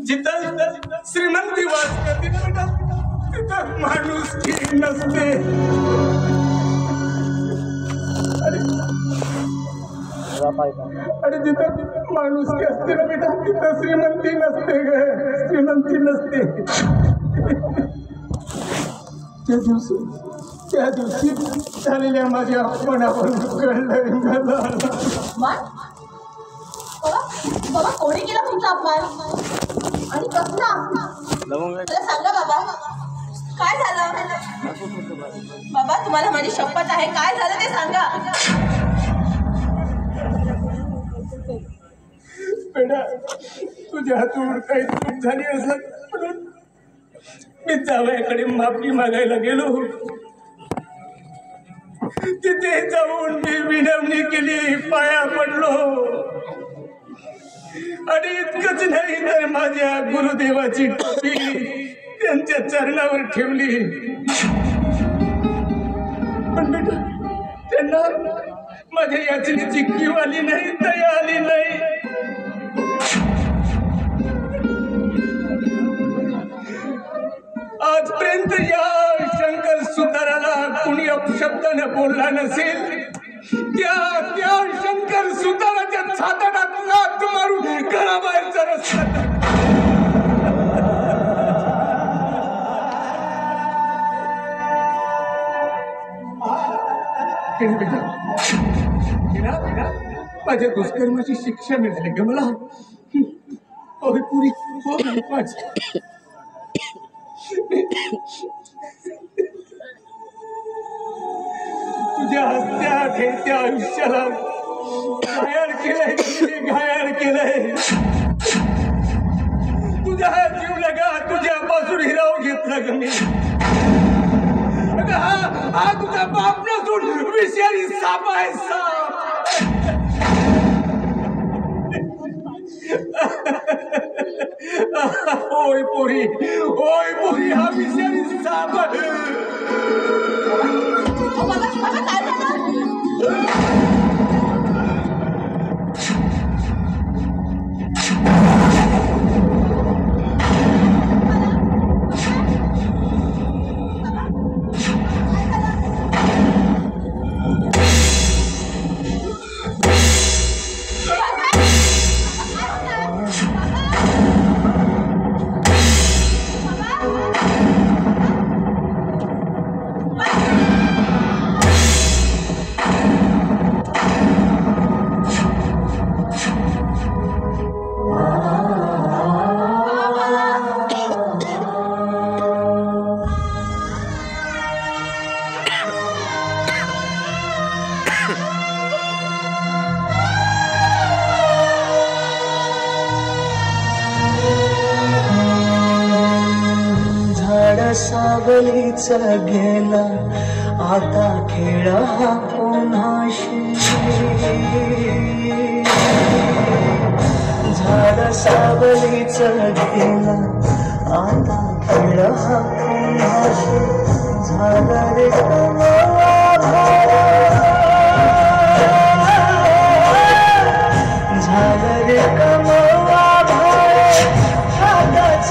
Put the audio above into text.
जिथं श्रीमंती वास करते ना बेटा तिथं माणूस ठीक नसते. अरे जिथं माणूस असते ना बेटा तिथं श्रीमंती नसते ग, श्रीमंती नसते. त्या दिवशी झालेल्या माझ्या अपमानावरून कळलंय मला. बाबा कोणी केला तुमचा अपमान आणि कसला? मला सांगा बाबा काय झालं? बाबा तुम्हाला माझी शपथ आहे, काय झालं ते सांगा. बेटा तुझ्या हातून काही चूक झाली असं म्हणून मी जावयाकडे माफी मागायला गेलो. तिथे जाऊन मी विनवणी केली, पाया पडलो आणि इतकंच नाही तर माझ्या गुरुदेवाची टोपी त्यांच्या चरणावर ठेवली. पण बेटा त्यांना माझ्या याचनेची कीव आली नाही, दया आली नाही. आजपर्यंत या शंकर सुताराला कुणी अपशब्दानं बोलला नसेल. त्या शंकर सुताराच्या छाताडात लाथ मारून घराबाहेरचा रस्ता माझ्या दुष्कर्माची शिक्षा मिळाली ग मला. होय पुरी होय माझी. तुझ्या हसत्या खेळत्या आयुष्याला घायाळ केलंय, घायाळ केलंय. तुझा जीव लगा तुझ्यापासून हिराव घेतला ग मी. हा तुझा बाप नसून विषारी साप आहे, साप. होय पोरी हा विषारी साप. सावलीच गेला आता खेळ हा पुन्हाशी. झाड सावलीच गेला आता खेळ हा पुन्हाशी. झाला रे झालं रे कमवा भार हाताच